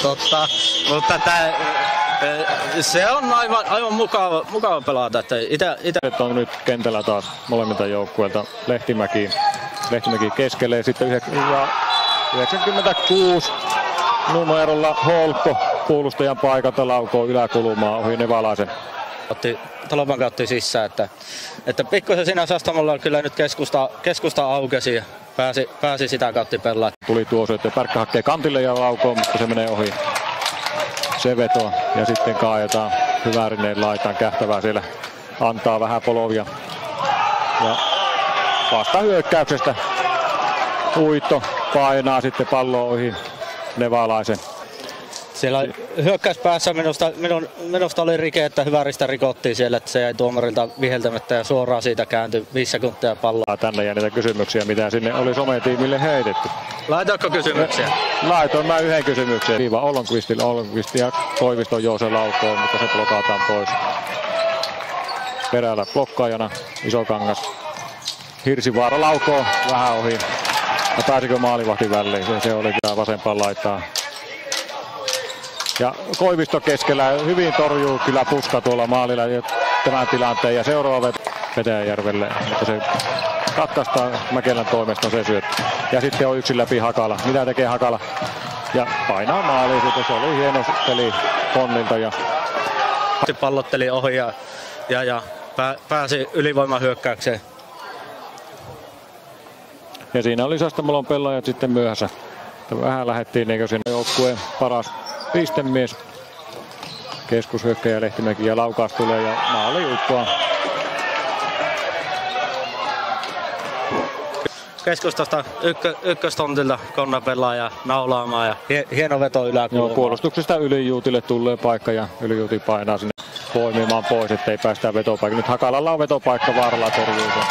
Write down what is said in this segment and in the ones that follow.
Totta, mutta se on aivan mukava pelata. Itse on nyt kentällä taas molemmilta joukkueilta. Lehtimäki keskelee sitten 96 numerolla Holkko puolustajan paikalta laukoo yläkulmaa ohi Nevalaisen. Talopanka otti sisään, että pikkusen siinä Sastamolla kyllä nyt keskusta aukesi ja pääsi sitä kautta pelaamaan. Tuli tuo syöttö, Pärkkä hakee kantille ja laukoo, mutta se menee ohi. Se veto ja sitten kaajetaan Hyvärinen laitaan Kähtävää siellä antaa vähän polovia. Ja vasta hyökkäyksestä Uitto painaa sitten palloa ohi Nevalaisen. Siellä hyökkäyspäässä minusta oli rike, että Hyväristä rikottiin siellä, että se jäi tuomarilta viheltämättä ja suoraan siitä kääntyi 5 sekuntia palloa. Tänne ja niitä kysymyksiä, mitä sinne oli sometiimille heitetty. Laitoitko kysymyksiä? Laitoin mä yhden kysymyksen. Viiva Ollonqvist ja Koiviston Joose laukoo, mutta se blokataan pois. Perällä blokkaajana Isokangas. Hirsivaara laukoo vähän ohi. Ja pääsikö maalivahti väliin? Se oli kyllä vasempaan laittaa. Ja Koivisto keskellä hyvin torjuu kyllä Puska tuolla maalilla tämän tilanteen ja seuraava Petäjäjärvelle, mutta se katkaistaan Mäkelän toimesta se syöttö. Ja sitten on yksin läpi Hakala. Mitä tekee Hakala? Ja painaa maaliin, se oli hieno peli Konnilta. Ja pallotteli ohi ja pääsi ylivoimahyökkäykseen. Ja siinä oli Sastamolon pelaajat sitten myöhässä. Vähän lähdettiin niin kuin siinä joukkueen paras pistemies. Keskushyökkäjä Lehtimäki ja laukaus tulee ja maali Uittoa. Keskustasta ykköstontilta Konna pelaaja naulaamaan ja hieno veto yläkulmaan. Puolustuksesta Ylijuutille tulee paikka ja Ylijuuti painaa sinne poimimaan pois, ettei päästä vetopaikka. Nyt Hakalalla on vetopaikka, Vaaralla torjuu sen.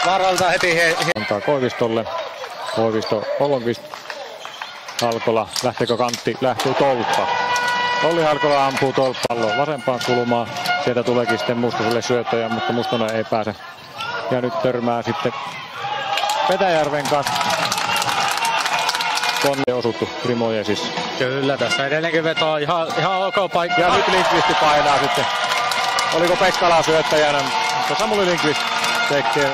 Vaaralta heti antaa Koivistolle. Koivisto Ollonqvist. Halkola, lähteekö kantti? Lähtuu tolppa. Olli Halkola ampuu tolppalloon vasempaan kulmaan. Sieltä tuleekin sitten Mustoselle syöttäjä, mutta Mustonen ei pääse. Ja nyt törmää sitten Petäjärven kanssa. Konne osuttu Primojesissa. Kyllä, tässä edelleenkin vetoa ihan ok paikka. Ja nyt Lindqvist painaa sitten. Oliko Pekkala syöttäjänä? Mutta Samuli Lindqvist tekee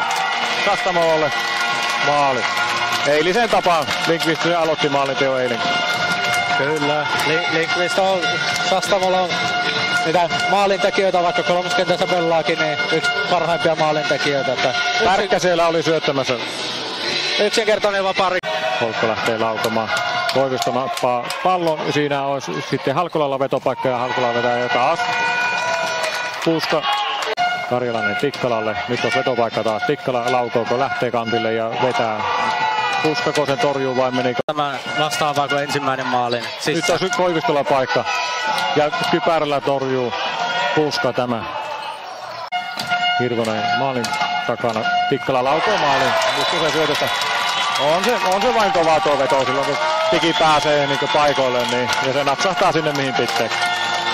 Sastamololle maali. Eilisen tapaan Lindqvist aloitti maalinteon eilen. Kyllä, Lindqvist on Sastamolon mitä maalintekijöitä, vaikka kolmoskentässä pelaakin, niin yksi parhaimpia maalintekijöitä. Pärkkä siellä oli syöttämässä. Yksinkertainen vapaari. Holkko lähtee laukamaan. Koivisto nappaa pallon. Siinä on sitten Halkolalla vetopaikka ja Halkola vetää jo taas. Puska. Karjalainen Tikkalalle. Nyt on vetopaikka taas. Tikkala laukooko lähtee kantille ja vetää. Puskako sen torjuu vai menikö? Tämä vastaavaa kuin ensimmäinen maalin. Nyt on Koivistolla paikka. Ja Kypärällä torjuu Puska tämä. Hirvonen maalin takana. Tikkala laukoo maalin. Mustosen syötöstä. On se vain kovaa tuo veto silloin, kun Tiki pääsee niin paikoille. Niin, ja se napsahtaa sinne mihin pitääkin.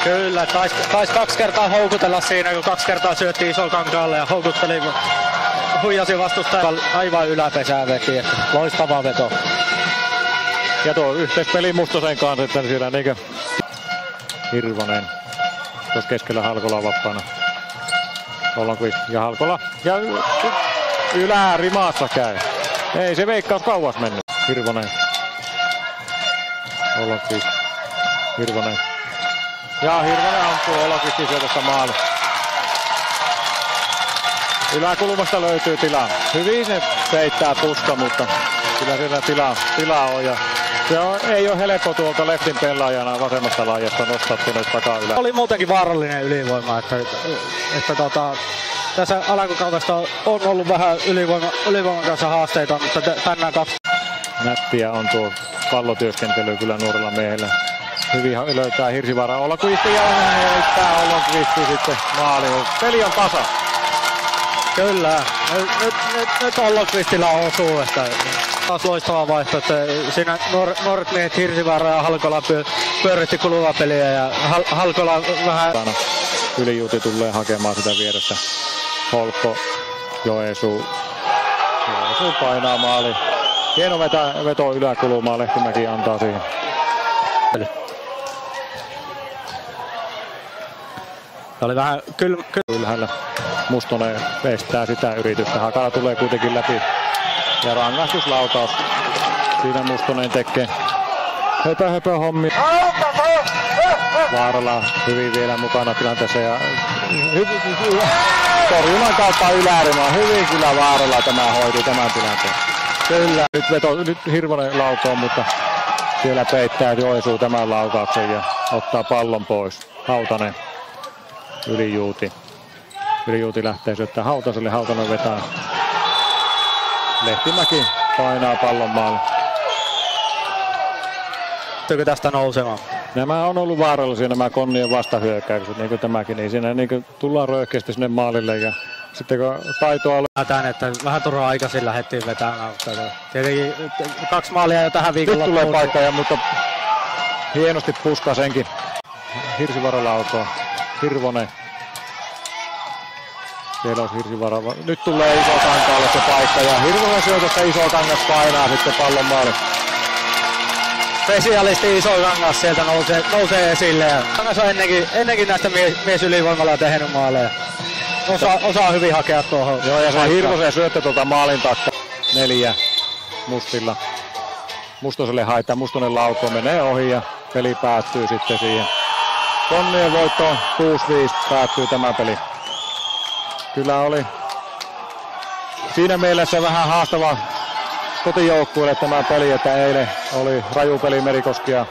Kyllä, taisi 2 kertaa houkutella siinä, kun 2 kertaa syötti Isokankaalle ja houkutteli. Huijasi vastustajan aivan yläpesää veti, että loistava veto. Ja tuo yhteispeli Mustosen kanssa, että siellä niinkö Hirvonen. Tuossa keskellä Halkola vapaana. Ollonqvist ja Halkola. Ja ylärimaassa käy. Ei se veikkaus kauas mennyt. Hirvonen. Ollonqvist. Hirvonen. Ja Hirvonen ampuu Ollonqvistin syötöstä maali. Yläkulmasta löytyy tilaa. Hyvin se peittää Puska, mutta kyllä siellä tilaa on. Ja se ei ole helppo tuolta leftin pelaajana vasemmasta laajasta nostaa tuonne takaa ylä. Oli muutenkin vaarallinen ylivoima, että tässä alkukaudesta on ollut vähän ylivoiman kanssa haasteita, mutta tänään 2. Nättiä on tuo pallotyöskentely kyllä nuorella miehellä. Hyvin löytää Hirsivaara Ollonqvist ja heittää Ollonqvist sitten maaliin. Peli on tasa. Kyllä, nyt Ollonqvistilla osuu, että taas loistava vaihto, että siinä nuoret miehet Hirsivaara ja Halkola pyöritti kuluvaa peliä ja Halkola vähän. Ylijuuti tulee hakemaan sitä vierestä. Holkko, Joesu painaa maali. Hieno veto yläkulmaa, Lehtimäki antaa siihen. Oli vähän ylhäällä. Mustonen estää sitä yritystä. Hakala tulee kuitenkin läpi. Ja rangaistuslaukaus. Siinä Mustonen tekee höpö hommi. Vaarala hyvin vielä mukana tilanteessa. Ja torjunnan kautta ylärimaa. Hyvin kyllä Vaarala tämä hoiti tämän tilanteen. Kyllä. Nyt Hirvonen laukoo, mutta siellä peittää Joensuu tämän laukauksen ja ottaa pallon pois. Hautanen. Ylijuuti. Ylijuuti lähtee syöttää Hautaselle. Hautanen vetää. Lehtimäki painaa pallon maalle. Pystyykö tästä nousemaan? Nämä on ollut vaarallisia nämä Konnien vastahyökkäykset, niin kuin tämäkin. Niin siinä niin kuin tullaan röyhkeästi sinne maalille ja sitten kun taitoa oli... Tän, että vähän turhaan aikaisin lähdettiin vetämään. Tietenkin 2 maalia jo tähän viikolla. Nyt tulee paikka, mutta hienosti puskaa senkin. Hirsivaara laukoo. Hirvonen. Siellä on Hirsivaara. Nyt tulee Isokankaalle se paikka ja Hirvonen syötöstä Isokangas painaa sitten pallon maalle. Spesialisti Isokangas sieltä nousee esille. Kangas on ennenkin näistä miesylivoimalla tehnyt maaleja. Osaa hyvin hakea tuohon. Joo, ja se Hirvosen syöttö tuolta maalin takka. 4 Mustilla. Mustoselle haittaa. Mustonen laukoo, menee ohi ja peli päättyy sitten siihen. Konnien voittoon 6-5 päättyy tämä peli. Kyllä oli siinä mielessä vähän haastava kotijoukkueelle tämä peli, että eilen oli raju peli Merikoskia